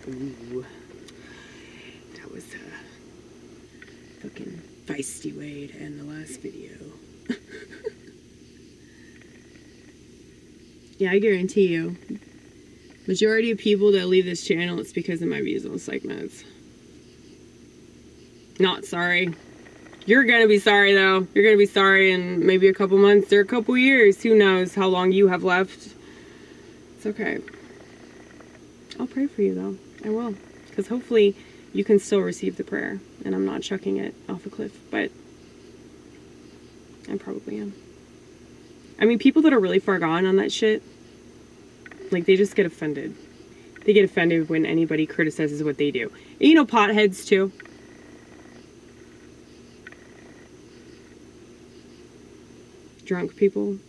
Ooh. That was fucking feisty way to end the last video. Yeah, I guarantee you, majority of people that leave this channel, it's because of my views on psych meds. Not sorry. You're gonna be sorry though. You're gonna be sorry in maybe a couple months or a couple years. Who knows how long you have left. It's okay. I'll pray for you though. I will. Because hopefully you can still receive the prayer. And I'm not chucking it off a cliff. But I probably am. I mean, people that are really far gone on that shit, like, they just get offended. They get offended when anybody criticizes what they do. And, you know, potheads too. Drunk people.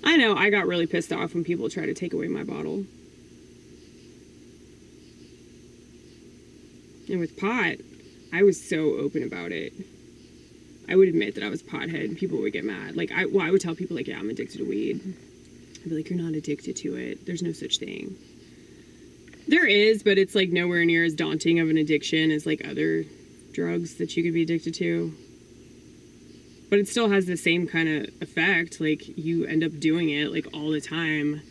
I know, I got really pissed off when people try to take away my bottle. And with pot, I was so open about it. I would admit that I was pothead and people would get mad. Like, I would tell people, like, yeah, I'm addicted to weed. I'd be like, you're not addicted to it. There's no such thing. There is, but it's, like, nowhere near as daunting of an addiction as, like, other drugs that you could be addicted to. But it still has the same kind of effect. Like, you end up doing it, like, all the time.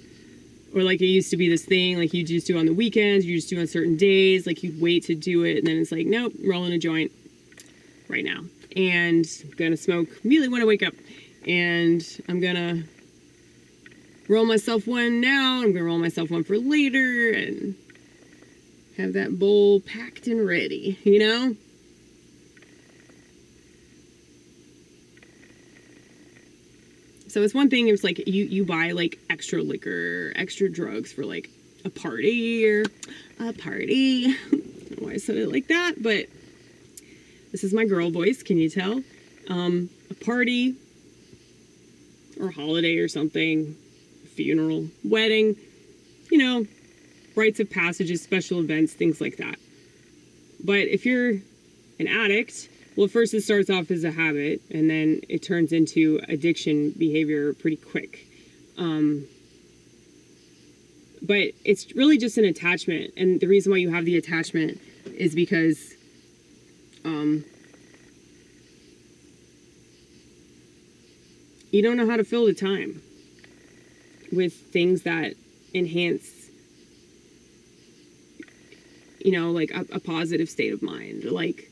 Or, like, it used to be this thing, like, you just do on the weekends, you just do on certain days. Like, you'd wait to do it, and then it's like, nope, rolling a joint right now. And I'm gonna smoke immediately when I wake up. And I'm gonna roll myself one now. I'm gonna roll myself one for later. And have that bowl packed and ready, you know? So it's one thing if it's like you buy like extra liquor, extra drugs for like a party or a party. I don't know why I said it like that, but this is my girl voice, can you tell? A party or holiday or something, funeral, wedding, you know, rites of passages, special events, things like that. But if you're an addict, well, first it starts off as a habit, and then it turns into addiction behavior pretty quick. But it's really just an attachment, and the reason why you have the attachment is because you don't know how to fill the time with things that enhance, you know, like a positive state of mind, like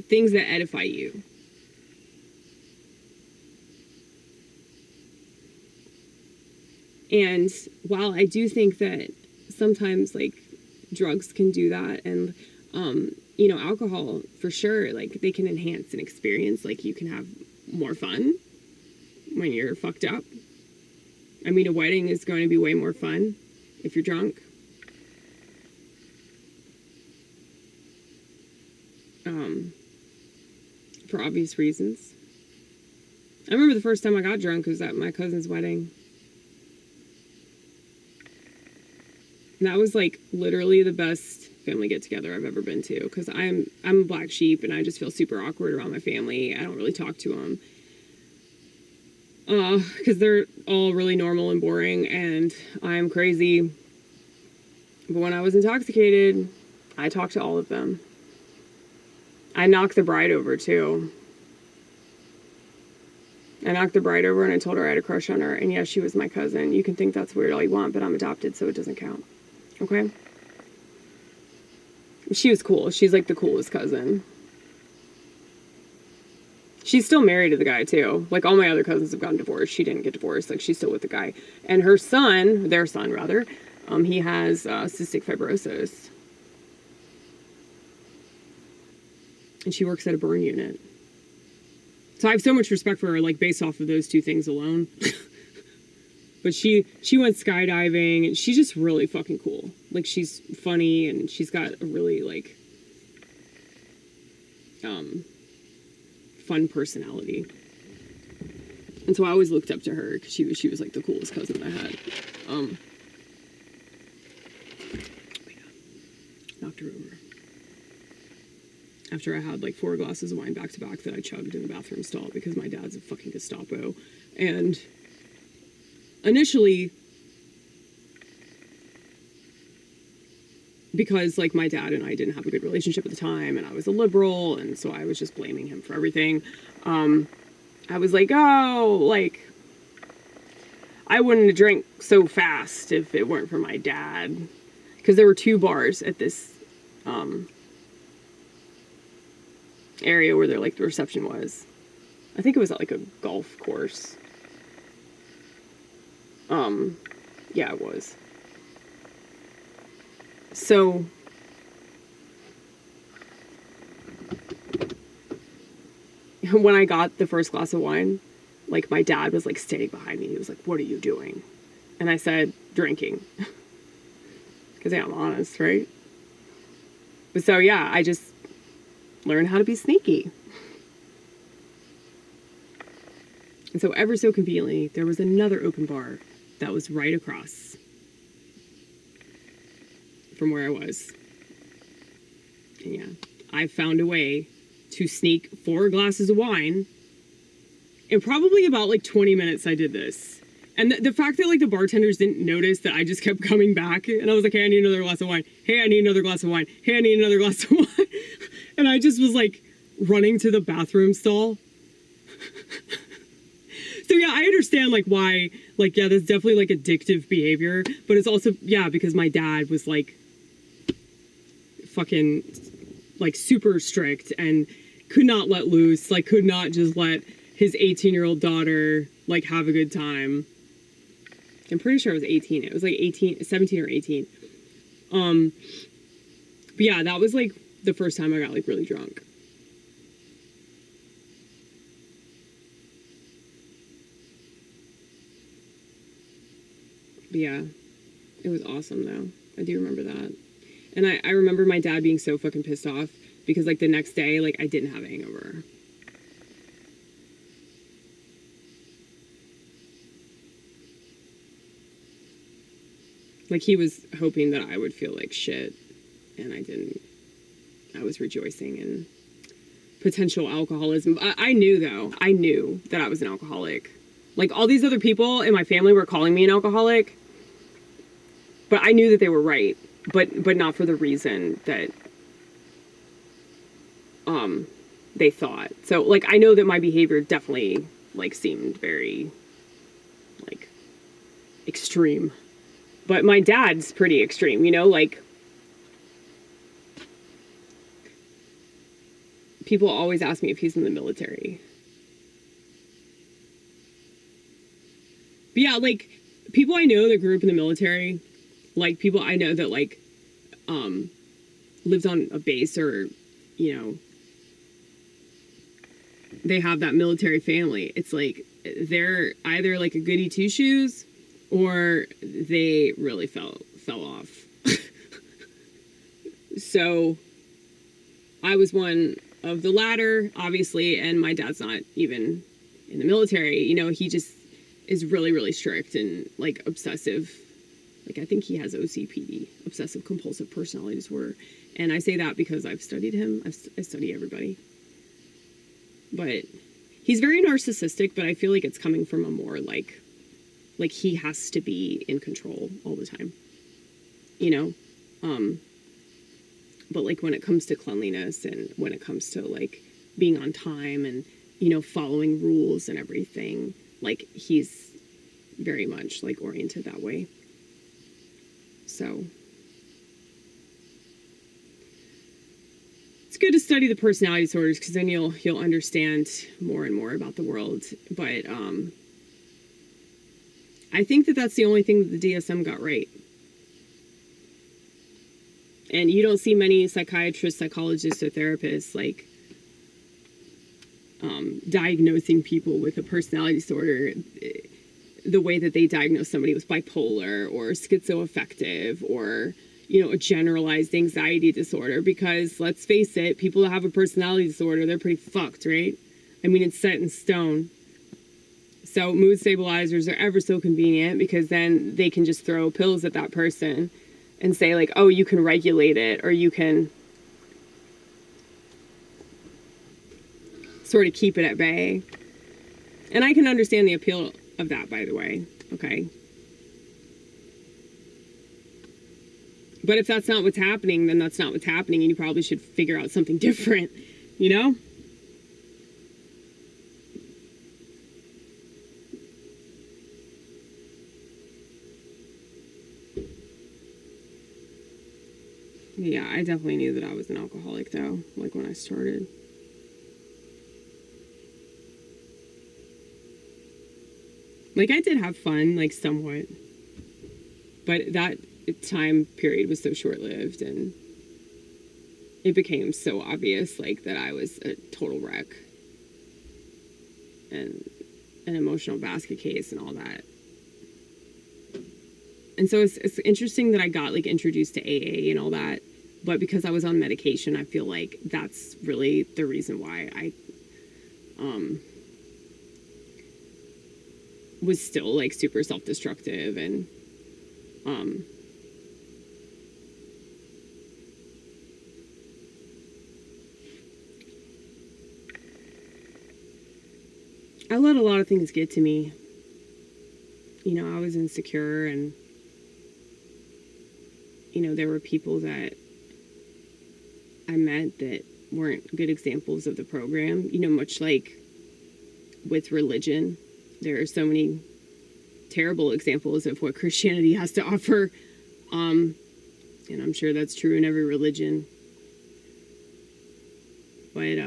things that edify you. And while I do think that sometimes, like, drugs can do that, and, you know, alcohol, for sure, like, they can enhance an experience. Like, you can have more fun when you're fucked up. I mean, a wedding is going to be way more fun if you're drunk. For obvious reasons. I remember the first time I got drunk was at my cousin's wedding. And that was, like, literally the best family get-together I've ever been to. Because I'm a black sheep, and I just feel super awkward around my family. I don't really talk to them. Because they're all really normal and boring, and I'm crazy. But when I was intoxicated, I talked to all of them. I knocked the bride over, too. I knocked the bride over and I told her I had a crush on her. And yes, she was my cousin. You can think that's weird all you want, but I'm adopted, so it doesn't count. Okay? She was cool. She's like the coolest cousin. She's still married to the guy, too. Like, all my other cousins have gotten divorced. She didn't get divorced. Like, she's still with the guy. And her son, their son, rather, he has cystic fibrosis. And she works at a burn unit. So I have so much respect for her, like, based off of those two things alone. But she went skydiving, and she's just really fucking cool. Like, she's funny, and she's got a really, like, fun personality. And so I always looked up to her, because she was, like, the coolest cousin I had. Knocked her over. After I had like 4 glasses of wine back to back that I chugged in the bathroom stall because my dad's a fucking Gestapo. And initially, because like my dad and I didn't have a good relationship at the time, and I was a liberal, and so I was just blaming him for everything. I was like, oh, like, I wouldn't have drank so fast if it weren't for my dad. Because there were 2 bars at this area where like the reception was. I think it was at like a golf course. Yeah, it was. So when I got the first glass of wine, like my dad was like standing behind me. He was like, "What are you doing?" And I said, "Drinking." Because yeah, I'm honest, right? But so yeah, I just learned how to be sneaky. And so ever so conveniently, there was another open bar that was right across from where I was. And yeah, I found a way to sneak 4 glasses of wine. In probably about like 20 minutes I did this. And the fact that like the bartenders didn't notice that I just kept coming back, and I was like, hey, I need another glass of wine. Hey, I need another glass of wine. Hey, I need another glass of wine. And I just was like running to the bathroom stall. So yeah, I understand like why, like, yeah, that's definitely like addictive behavior, but it's also, yeah, because my dad was like fucking like super strict and could not let loose, like could not just let his 18-year-old daughter like have a good time. I'm pretty sure I was 18. It was like 17 or 18. But yeah, that was like the first time I got like really drunk. But yeah, it was awesome though. I do remember that. And I remember my dad being so fucking pissed off because like the next day, like I didn't have a hangover. Like he was hoping that I would feel like shit, and I didn't. I was rejoicing in potential alcoholism. I knew though, I knew that I was an alcoholic. Like all these other people in my family were calling me an alcoholic, but I knew that they were right, but not for the reason that they thought. So like I know that my behavior definitely like seemed very like extreme. But my dad's pretty extreme, you know, like people always ask me if he's in the military. But yeah, like people I know that grew up in the military, like people I know that like lived on a base, or you know, they have that military family. It's like they're either like a goody two shoes or they really fell off. So I was one of the latter, obviously, and my dad's not even in the military. You know, he just is really, really strict and like obsessive. Like I think he has OCPD, obsessive compulsive personality disorder. And I say that because I've studied him. I study everybody. But he's very narcissistic, but I feel like it's coming from a more like he has to be in control all the time, you know? But like when it comes to cleanliness and when it comes to like being on time and, you know, following rules and everything, like he's very much like oriented that way. So it's good to study the personality disorders because then you'll understand more and more about the world. But, I think that that's the only thing that the DSM got right. And you don't see many psychiatrists, psychologists, or therapists like diagnosing people with a personality disorder the way that they diagnose somebody with bipolar or schizoaffective or, you know, a generalized anxiety disorder. Because let's face it, people that have a personality disorder, they're pretty fucked, right? I mean, it's set in stone. So mood stabilizers are ever so convenient because then they can just throw pills at that person and say like, oh, you can regulate it, or you can sort of keep it at bay. And I can understand the appeal of that, by the way. Okay. But if that's not what's happening, then that's not what's happening, and you probably should figure out something different, you know? Yeah, I definitely knew that I was an alcoholic, though, like when I started. Like, I did have fun, like, somewhat. But that time period was so short-lived, and it became so obvious, like, that I was a total wreck. And an emotional basket case and all that. And so it's interesting that I got, like, introduced to AA and all that. But because I was on medication, I feel like that's really the reason why I was still, like, super self-destructive. And I let a lot of things get to me. You know, I was insecure, and, you know, there were people that I met that weren't good examples of the program. You know, much like with religion, there are so many terrible examples of what Christianity has to offer. And I'm sure that's true in every religion. But,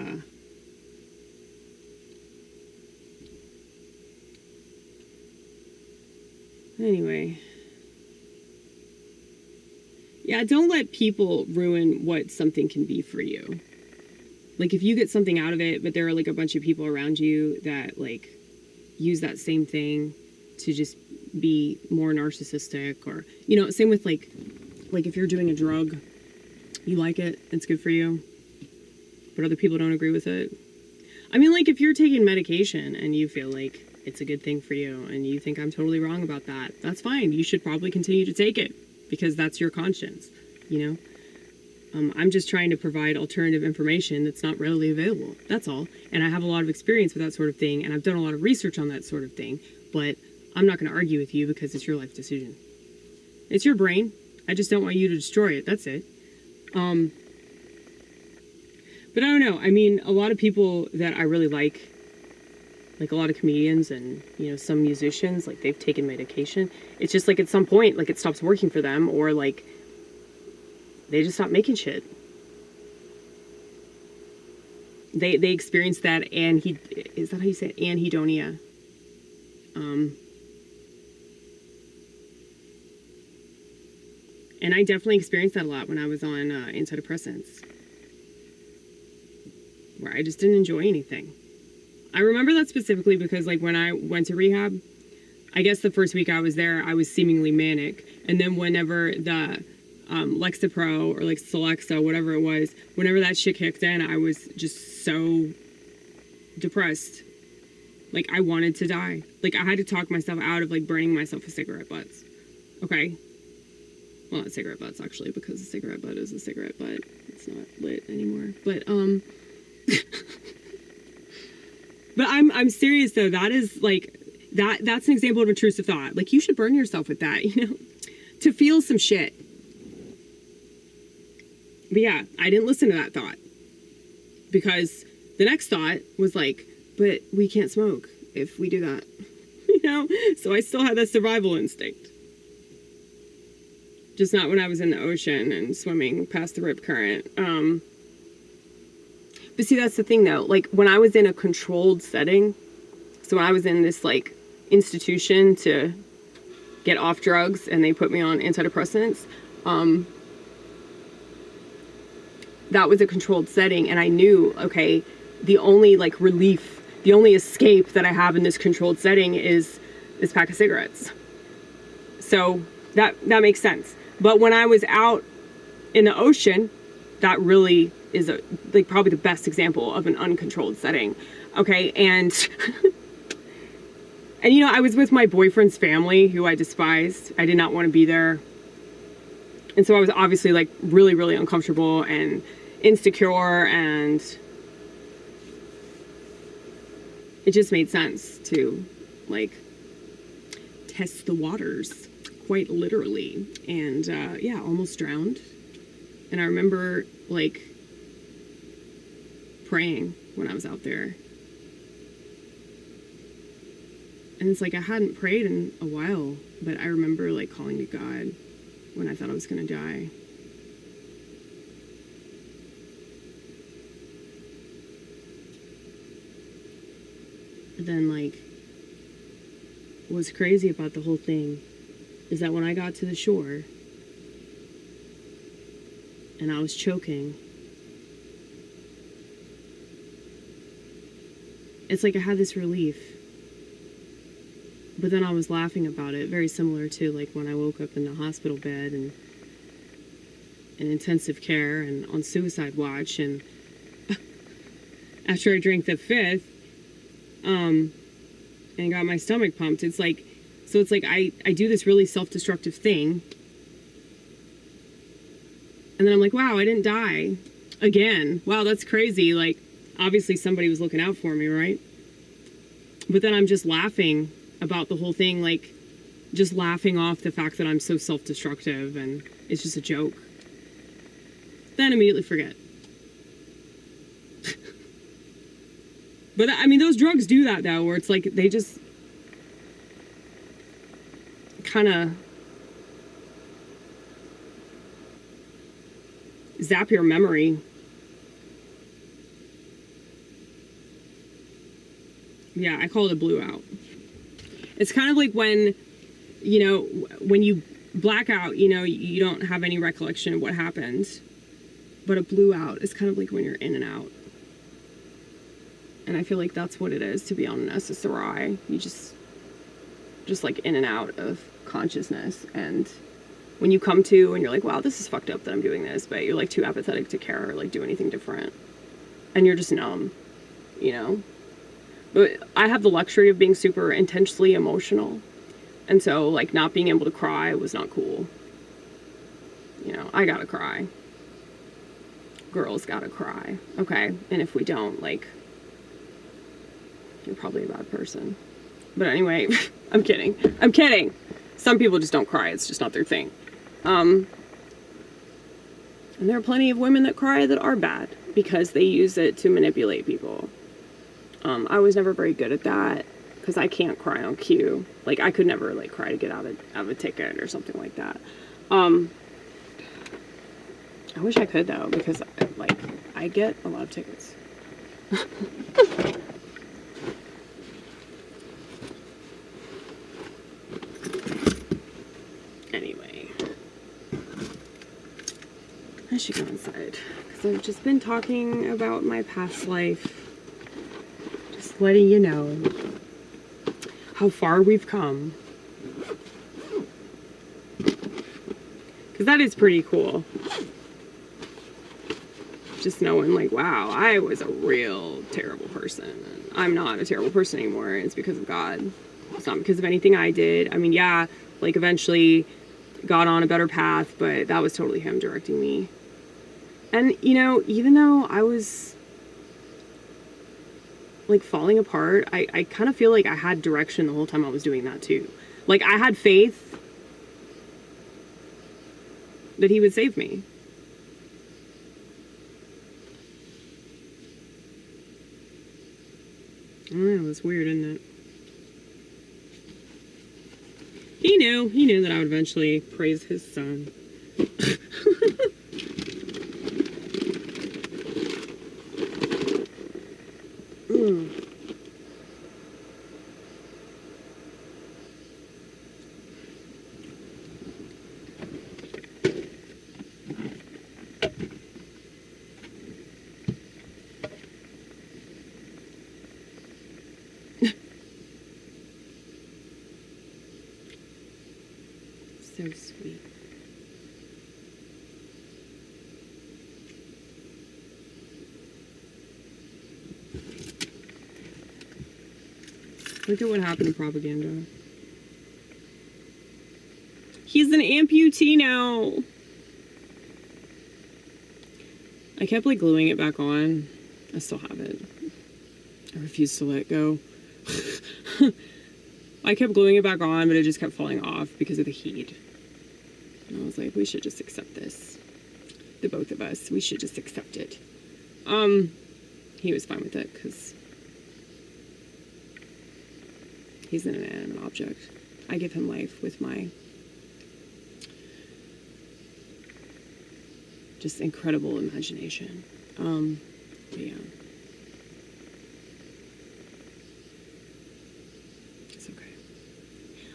anyway. Yeah, don't let people ruin what something can be for you. Like, if you get something out of it, but there are, like, a bunch of people around you that, like, use that same thing to just be more narcissistic, or, you know, same with, like if you're doing a drug, you like it, it's good for you, but other people don't agree with it. I mean, like, if you're taking medication and you feel like it's a good thing for you and you think I'm totally wrong about that, that's fine. You should probably continue to take it, because that's your conscience, you know? I'm just trying to provide alternative information that's not readily available. That's all. And I have a lot of experience with that sort of thing, and I've done a lot of research on that sort of thing, but I'm not going to argue with you because it's your life decision. It's your brain. I just don't want you to destroy it. That's it. But I don't know. I mean, a lot of people that I really like a lot of comedians and, you know, some musicians, like, they've taken medication. It's just, like, at some point, like, it stops working for them, or, like, they just stop making shit. They experience that, is that how you say it? Anhedonia. And I definitely experienced that a lot when I was on antidepressants, where I just didn't enjoy anything. I remember that specifically because, like, when I went to rehab, I guess the first week I was there, I was seemingly manic. And then whenever the Lexapro or, like, Celexa, whatever it was, whenever that shit kicked in, I was just so depressed. Like, I wanted to die. Like, I had to talk myself out of, like, burning myself with cigarette butts. Okay? Well, not cigarette butts, actually, because a cigarette butt is a cigarette butt. It's not lit anymore. But, but I'm serious, though. That is, like, that's an example of intrusive thought. Like, you should burn yourself with that, you know? To feel some shit. But yeah, I didn't listen to that thought. Because the next thought was like, but we can't smoke if we do that. You know? So I still had that survival instinct. Just not when I was in the ocean and swimming past the rip current. But see, that's the thing, though. Like, when I was in a controlled setting, so when I was in this, like, institution to get off drugs and they put me on antidepressants, that was a controlled setting, and I knew, okay, the only, like, relief, the only escape that I have in this controlled setting is this pack of cigarettes. So that makes sense. But when I was out in the ocean, that really is like probably the best example of an uncontrolled setting. Okay, and and you know, I was with my boyfriend's family, who I despised. I did not want to be there. And so I was obviously, like, really, really uncomfortable and insecure, and it just made sense to, like, test the waters, quite literally. And yeah, almost drowned. And I remember like praying when I was out there. And it's like I hadn't prayed in a while, but I remember like calling to God when I thought I was going to die. But then like what's crazy about the whole thing is that when I got to the shore and I was choking, it's like I had this relief. But then I was laughing about it, very similar to like when I woke up in the hospital bed and in intensive care and on suicide watch, and after I drank the fifth, and got my stomach pumped. It's like, so it's like I do this really self-destructive thing, and then I'm like, wow, I didn't die again. Wow, that's crazy. Like, obviously somebody was looking out for me, right? But then I'm just laughing about the whole thing, like just laughing off the fact that I'm so self-destructive and it's just a joke. Then immediately forget. But I mean, those drugs do that though, where it's like they just kind of zap your memory. Yeah, I call it a blue out. It's kind of like when, you know, when you black out, you know, you don't have any recollection of what happened. But a blue out is kind of like when you're in and out. And I feel like that's what it is to be on an SSRI. You just like in and out of consciousness. And when you come to and you're like, wow, this is fucked up that I'm doing this, but you're like too apathetic to care or like do anything different. And you're just numb, you know? But I have the luxury of being super intensely emotional. And so, like, not being able to cry was not cool. You know, I gotta cry. Girls gotta cry. Okay? And if we don't, like, you're probably a bad person. But anyway, I'm kidding. I'm kidding! Some people just don't cry. It's just not their thing. And there are plenty of women that cry that are bad because they use it to manipulate people. I was never very good at that because I can't cry on cue. Like, I could never, like, cry to get out of a ticket or something like that. I wish I could, though, because, like, I get a lot of tickets. Anyway. I should go inside because I've just been talking about my past life. Letting you know how far we've come. Because that is pretty cool. Just knowing, like, wow, I was a real terrible person. And I'm not a terrible person anymore. It's because of God. It's not because of anything I did. I mean, yeah, like, eventually got on a better path, but that was totally Him directing me. And, you know, even though I was like falling apart, I kind of feel like I had direction the whole time I was doing that too. Like, I had faith that He would save me. I don't know, it's weird, isn't it? He knew that I would eventually praise His Son. So sweet. Look at what happened to propaganda. He's an amputee now. I kept like gluing it back on. I still have it. I refuse to let go. I kept gluing it back on, but it just kept falling off because of the heat. And I was like, we should just accept this. The both of us, we should just accept it. He was fine with it because he's an inanimate object. I give him life with my just incredible imagination. But yeah. It's okay.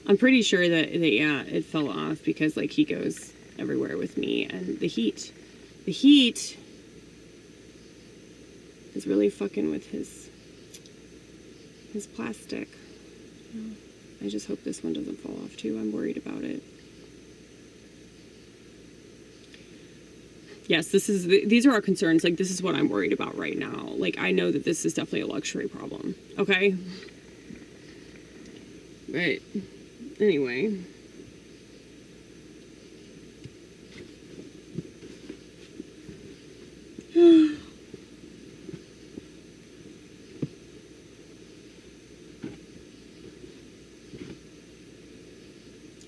I'm pretty sure that yeah, it fell off because like he goes everywhere with me, and the heat is really fucking with his plastic. I just hope this one doesn't fall off too. I'm worried about it. Yes, these are our concerns. Like, this is what I'm worried about right now. Like, I know that this is definitely a luxury problem. Okay? But anyway.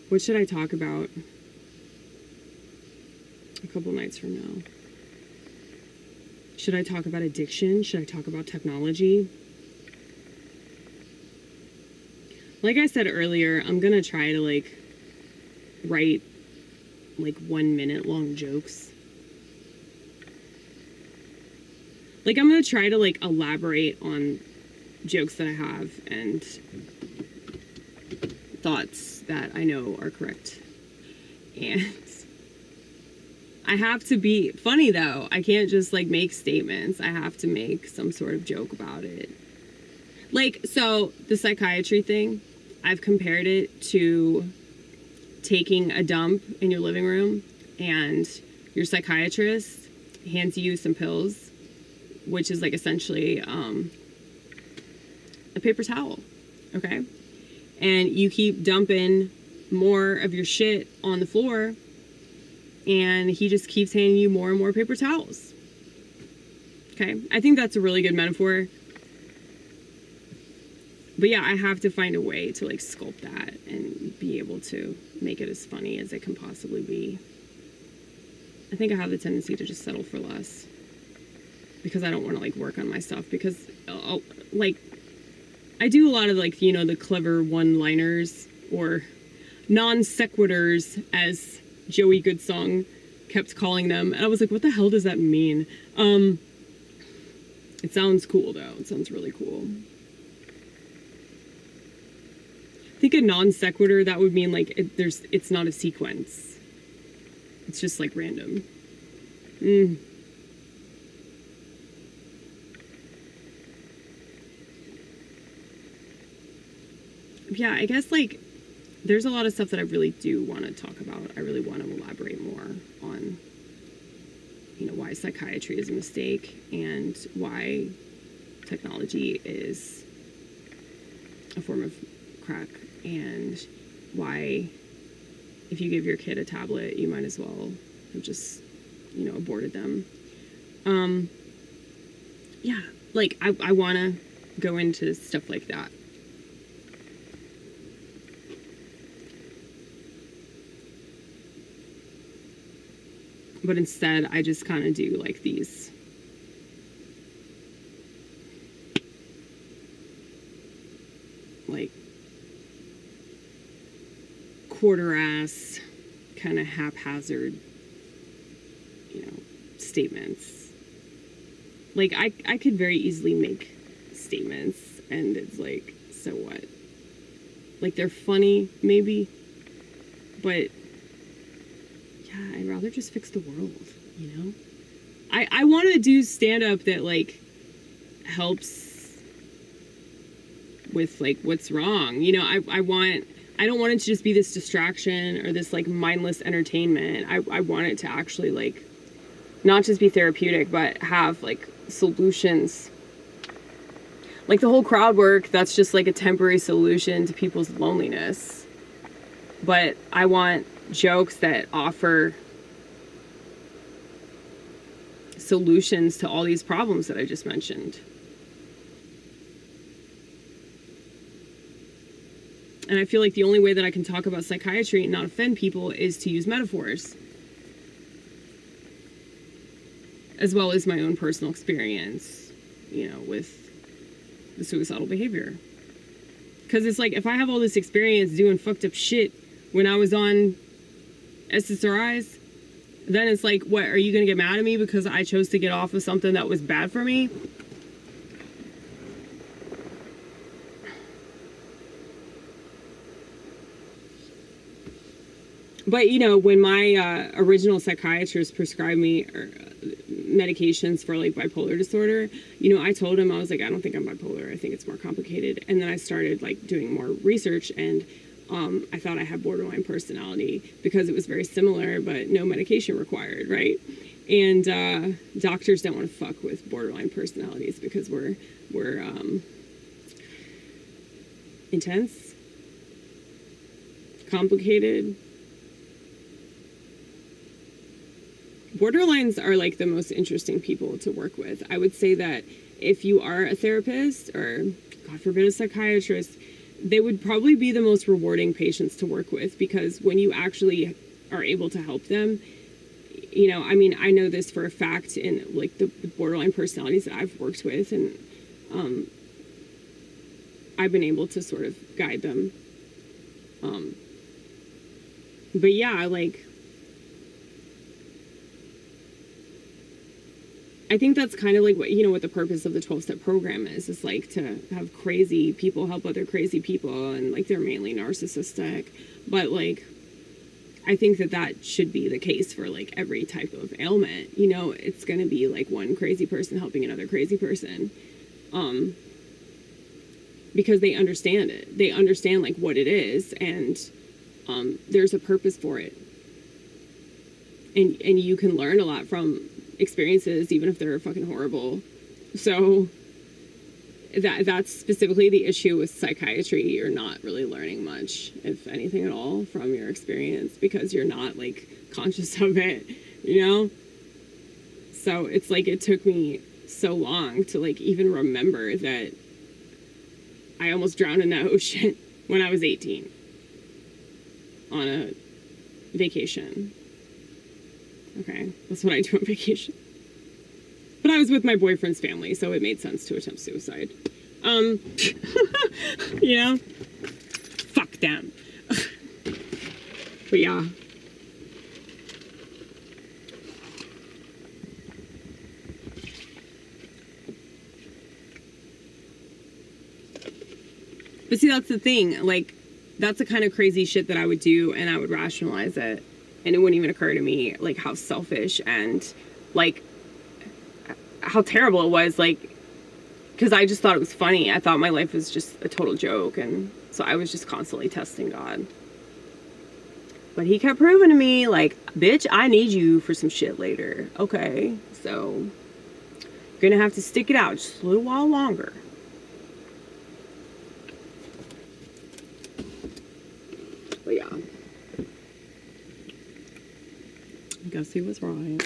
What should I talk about a couple nights from now? Should I talk about addiction? Should I talk about technology? Like I said earlier, I'm gonna try to like write like 1 minute long jokes. Like I'm gonna try to like elaborate on jokes that I have and thoughts that I know are correct. And I have to be funny though. I can't just like make statements. I have to make some sort of joke about it. Like, so the psychiatry thing, I've compared it to taking a dump in your living room and your psychiatrist hands you some pills, which is like essentially a paper towel, okay? And you keep dumping more of your shit on the floor, and he just keeps handing you more and more paper towels. Okay? I think that's a really good metaphor. But yeah, I have to find a way to like sculpt that and be able to make it as funny as it can possibly be. I think I have the tendency to just settle for less because I don't want to like work on my stuff, because like I do a lot of like, you know, the clever one-liners or non sequiturs, as Joey Goodsong kept calling them. And I was like, what the hell does that mean? It sounds cool though. It sounds really cool. I think a non sequitur, that would mean like it's not a sequence. It's just like random. Yeah, I guess like there's a lot of stuff that I really do want to talk about. I really want to elaborate more on, you know, why psychiatry is a mistake and why technology is a form of crack, and why if you give your kid a tablet, you might as well have just, you know, aborted them. Yeah, like I want to go into stuff like that. But instead, I just kind of do like these like quarter-ass kind of haphazard, you know, statements. Like I could very easily make statements and it's like, so what? Like they're funny maybe, but yeah, I'd rather just fix the world, you know? I want to do stand-up that, like, helps with, like, what's wrong. You know, I don't want it to just be this distraction or this, like, mindless entertainment. I want it to actually, like, not just be therapeutic, but have, like, solutions. Like, the whole crowd work, that's just, like, a temporary solution to people's loneliness. But I want jokes that offer solutions to all these problems that I just mentioned. And I feel like the only way that I can talk about psychiatry and not offend people is to use metaphors, as well as my own personal experience, you know, with the suicidal behavior. Because it's like, if I have all this experience doing fucked up shit when I was on SSRIs, then it's like, what, are you going to get mad at me because I chose to get off of something that was bad for me? But, you know, when my original psychiatrist prescribed me medications for, like, bipolar disorder, you know, I told him, I was like, I don't think I'm bipolar. I think it's more complicated. And then I started, like, doing more research, and I thought I had borderline personality because it was very similar, but no medication required, right? And doctors don't want to fuck with borderline personalities because we're intense, complicated. Borderlines are like the most interesting people to work with. I would say that if you are a therapist or, God forbid, a psychiatrist, they would probably be the most rewarding patients to work with, because when you actually are able to help them, you know, I mean, I know this for a fact in like the borderline personalities that I've worked with, and I've been able to sort of guide them. But yeah, like, I think that's kind of like what, you know, what the purpose of the 12-step program is like to have crazy people help other crazy people, and like they're mainly narcissistic, but like I think that that should be the case for like every type of ailment. You know, it's going to be like one crazy person helping another crazy person, because they understand it. They understand like what it is, and there's a purpose for it, and you can learn a lot from experiences, even if they're fucking horrible. So that's specifically the issue with psychiatry. You're not really learning much, if anything at all, from your experience, because you're not like conscious of it, you know? So it's like, it took me so long to like even remember that I almost drowned in that ocean when I was 18 on a vacation. Okay, that's what I do on vacation. But I was with my boyfriend's family, so it made sense to attempt suicide. You know? Fuck them. But yeah. But see, that's the thing. Like, that's the kind of crazy shit that I would do, and I would rationalize it. And it wouldn't even occur to me, like, how selfish and, like, how terrible it was, like, because I just thought it was funny. I thought my life was just a total joke, and so I was just constantly testing God. But he kept proving to me, like, bitch, I need you for some shit later. Okay, so you're gonna have to stick it out just a little while longer. But yeah. I guess he was right.